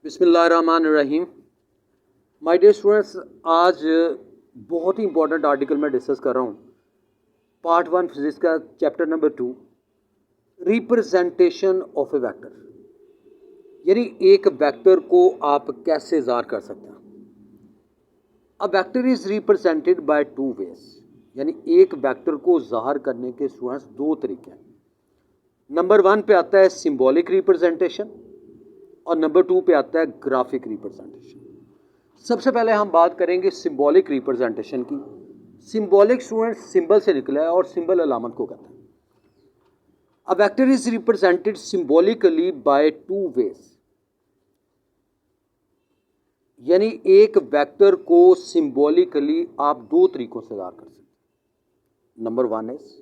बिस्मिल्लाहिर्रहमानिर्रहीम। My dear students, आज बहुत ही इंपॉर्टेंट आर्टिकल मैं डिस्कस कर रहा हूँ। पार्ट 1 फिजिक्स का chapter number 2, representation of A vector, यानी एक वेक्टर को आप कैसे ज़ाहिर कर सकते हैं। A vector is represented by two ways, यानी एक वेक्टर को ज़ाहिर करने के स्टूडेंट्स दो तरीके हैं। नंबर 1 पे आता है सिंबॉलिक रिप्रेजेंटेशन और नंबर 2 पे आता है ग्राफिक रिप्रेजेंटेशन। सबसे पहले हम बात करेंगे सिंबॉलिक रिप्रेजेंटेशन की। सिंबॉलिक स्टूडेंट सिंबल से निकला है और सिंबल अलामत को कहते हैं। A vector is represented symbolically by two ways, यानी एक वेक्टर को सिंबॉलिकली आप दो तरीकों से ज़ाहिर कर सकते हैं। Number 1 is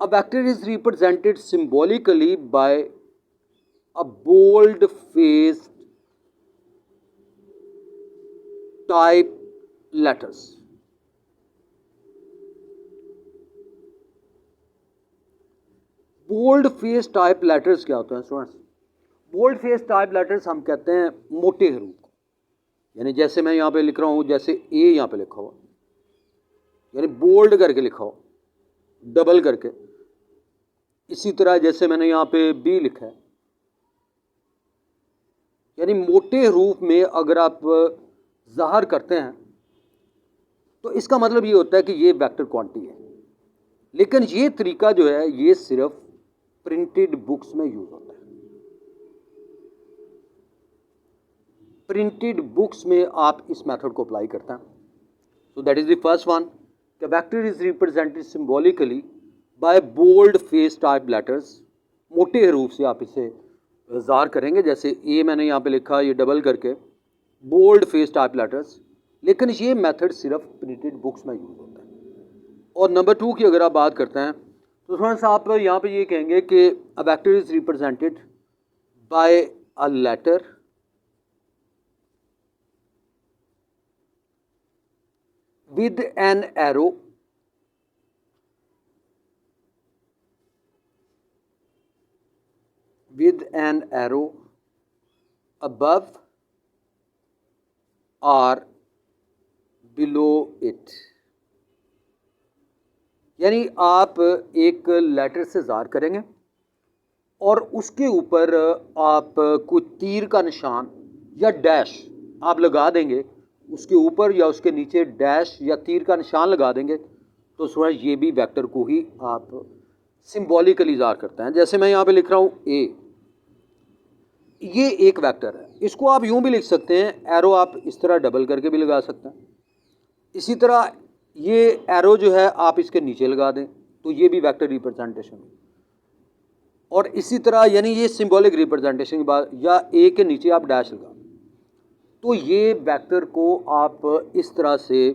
a vector is represented symbolically by a bold faced type letters. Bold face type letters क्या होते हैं students? Bold face type letters हम कहते हैं मोटे हरूफ को, यानी जैसे मैं यहाँ पे लिख रहा हूँ, जैसे ए यहाँ पे लिखा हुआ, यानी बोल्ड करके लिखा हो, डबल करके। इसी तरह जैसे मैंने यहाँ पे बी लिखा है, यानी मोटे हरूफ में अगर आप ज़ाहिर करते हैं तो इसका मतलब ये होता है कि ये वेक्टर क्वांटिटी है। लेकिन ये तरीका जो है ये सिर्फ प्रिंटेड बुक्स में यूज होता है। प्रिंटेड बुक्स में आप इस मेथड को अप्लाई करते हैं। So that is the first one, the vector is represented symbolically by bold face type letters. मोटे हरूफ से आप इसे ज़ाहिर करेंगे, जैसे ए मैंने यहाँ पे लिखा, ये डबल करके बोल्ड फेस टाइप लेटर्स। लेकिन ये मेथड सिर्फ प्रिंटेड बुक्स में यूज होता है। और नंबर 2 की अगर आप बात करते हैं तो थोड़ा सा आप यहाँ पे ये कहेंगे कि a vector is represented by a letter with an arrow above or below it। यानी आप एक लेटर से ज़ाहिर करेंगे और उसके ऊपर आप कुछ तीर का निशान या डैश आप लगा देंगे, उसके ऊपर या उसके नीचे डैश या तीर का निशान लगा देंगे, तो थोड़ा ये भी वेक्टर को ही आप सिंबॉलिकली ज़ाहिर करते हैं। जैसे मैं यहाँ पे लिख रहा हूँ ए, ये एक वेक्टर है। इसको आप यूँ भी लिख सकते हैं, एरो आप इस तरह डबल करके भी लगा सकते हैं। इसी तरह ये एरो जो है आप इसके नीचे लगा दें तो ये भी वेक्टर रिप्रेजेंटेशन है। और इसी तरह यानी ये सिंबॉलिक रिप्रेजेंटेशन की बात, या ए के नीचे आप डैश लगा, तो ये वेक्टर को आप इस तरह से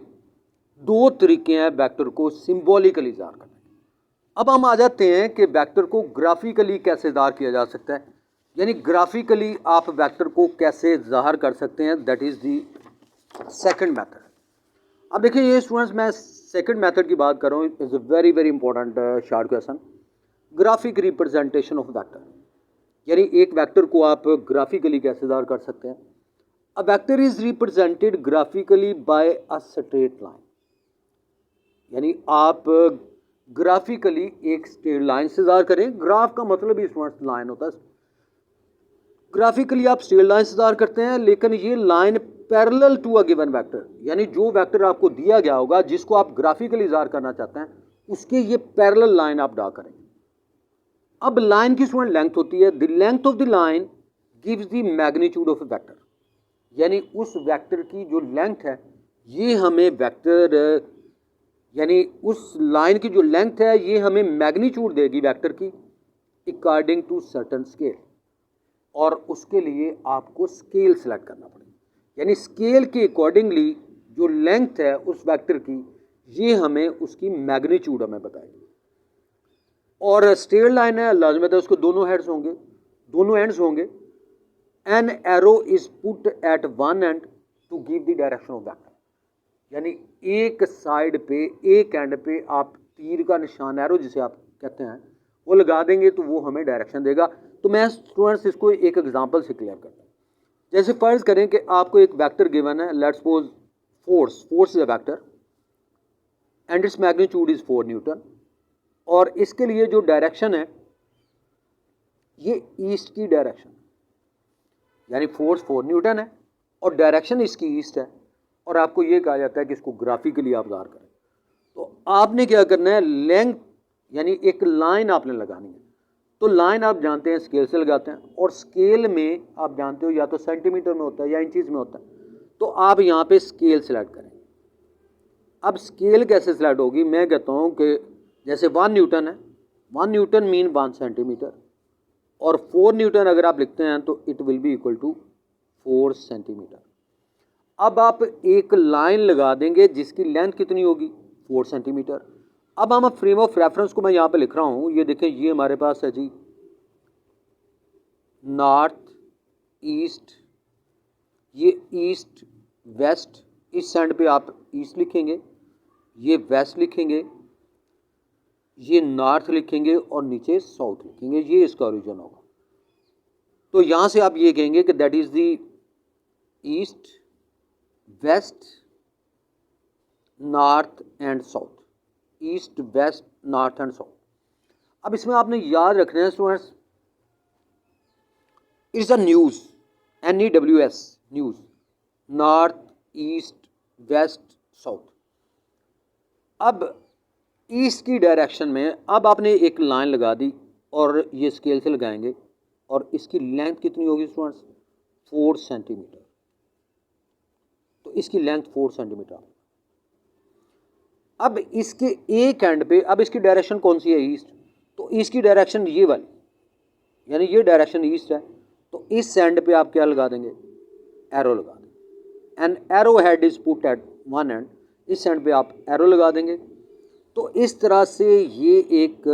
दो तरीके हैं वेक्टर को सिंबॉलिकली ज़ाहिर करने के। अब हम आ जाते हैं कि वेक्टर को ग्राफिकली कैसे ज़ाहिर किया जा सकता है, यानी ग्राफिकली आप वेक्टर को कैसे ज़ाहिर कर सकते हैं। That is the second method. अब देखिए ये स्टूडेंट्स, मैं सेकंड मेथड की बात कर रहा हूँ। Is a very very important short question. Graphic representation of vector, यानी एक वेक्टर को आप ग्राफिकली कैसे ज़ाहिर कर सकते हैं। A vector is represented graphically by a straight line, यानी आप ग्राफिकली एक स्ट्रेट लाइन से ज़ाहिर करें। ग्राफ का मतलब ही स्टूडेंट्स लाइन होता है। ग्राफिकली आप स्ट्रेट लाइन से ज़ाहिर करते हैं, लेकिन ये line parallel to a given vector, यानी जो वेक्टर आपको दिया गया होगा जिसको आप ग्राफिकली ज़ाहिर करना चाहते हैं, उसके ये पैरेलल लाइन आप ड्रा करेंगे। अब लाइन की स्टूडेंट लेंथ होती है, the length of the line gives the magnitude of A vector, यानी उस वेक्टर की जो लेंथ है ये हमें वेक्टर, यानी उस लाइन की जो लेंथ है ये हमें मैग्नीट्यूड देगी वेक्टर की अकॉर्डिंग टू सर्टेन स्केल। और उसके लिए आपको स्केल सेलेक्ट करना पड़ेगा, यानी स्केल के अकॉर्डिंगली जो लेंथ है उस वेक्टर की ये हमें उसकी मैग्नीट्यूड हमें बताएगी। और स्ट्रेट लाइन है, लाजमत है उसको दोनों हेड्स होंगे, दोनों एंड्स होंगे। An arrow is put at one end to give the direction of vector, यानी एक साइड पे, एक एंड पे आप तीर का निशान, एरो जिसे आप कहते हैं, वो लगा देंगे तो वो हमें डायरेक्शन देगा। तो मैं स्टूडेंट्स इसको एक एग्जांपल से क्लियर करता हूँ। जैसे फ़र्ज़ करें कि आपको एक वेक्टर गिवन है, let's suppose force is a vector and its magnitude is 4 Newton, और इसके लिए जो डायरेक्शन है ये ईस्ट की डायरेक्शन, यानी फोर्स 4 न्यूटन है और डायरेक्शन इसकी ईस्ट है, और आपको ये कहा जाता है कि इसको ग्राफिकली आप ज़ाहिर करें। तो आपने क्या करना है, लेंथ यानी एक लाइन आपने लगानी है। तो लाइन आप जानते हैं स्केल से लगाते हैं, और स्केल में आप जानते हो या तो सेंटीमीटर में होता है या इंचज़ में होता है। तो आप यहाँ पे स्केल सेलेक्ट करें। अब स्केल कैसे सेलेक्ट होगी, मैं कहता हूँ कि जैसे 1 न्यूटन है, 1 न्यूटन मीन 1 सेंटीमीटर, और 4 न्यूटन अगर आप लिखते हैं तो it will be equal to 4 centimetre. अब आप एक लाइन लगा देंगे जिसकी लेंथ कितनी होगी, 4 सेंटीमीटर। अब हम फ्रेम ऑफ रेफरेंस को मैं यहाँ पे लिख रहा हूँ, ये देखें, ये हमारे पास है जी नॉर्थ ईस्ट, ये ईस्ट वेस्ट, इस साइड पे आप ईस्ट लिखेंगे, ये वेस्ट लिखेंगे, ये नॉर्थ लिखेंगे और नीचे साउथ लिखेंगे, ये इसका ओरिजिन होगा। तो यहाँ से आप ये कहेंगे कि that is the east west north and south, east west north and south. अब इसमें आपने याद रखना है students, it's a news, NEWS news, north east west south. अब ईस्ट की डायरेक्शन में अब आपने एक लाइन लगा दी और ये स्केल से लगाएंगे, और इसकी लेंथ कितनी होगी स्टूडेंट्स, 4 सेंटीमीटर। तो इसकी लेंथ 4 सेंटीमीटर। अब इसके एक एंड पे, अब इसकी डायरेक्शन कौन सी है, ईस्ट, तो ईस्ट की डायरेक्शन ये वाली, यानी ये डायरेक्शन ईस्ट है। तो इस एंड पे आप क्या लगा देंगे, एरो लगा देंगे, and arrow head is put at one and, इस एंड पे आप एरो लगा देंगे। तो इस तरह से ये एक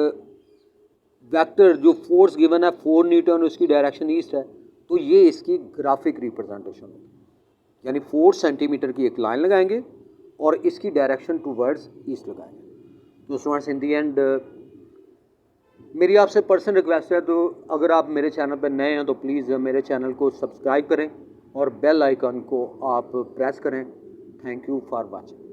वेक्टर जो फोर्स गिवन है 4 न्यूटन, उसकी डायरेक्शन ईस्ट है, तो ये इसकी ग्राफिक रिप्रेजेंटेशन होगी, यानी 4 सेंटीमीटर की एक लाइन लगाएंगे और इसकी डायरेक्शन टूवर्ड्स ईस्ट लगाएंगे। तो स्टूडेंट्स इन दी एंड मेरी आपसे पर्सनल रिक्वेस्ट है, तो अगर आप मेरे चैनल पर नए हैं तो प्लीज़ मेरे चैनल को सब्सक्राइब करें और बेल आइकन को आप प्रेस करें। Thank you for watching.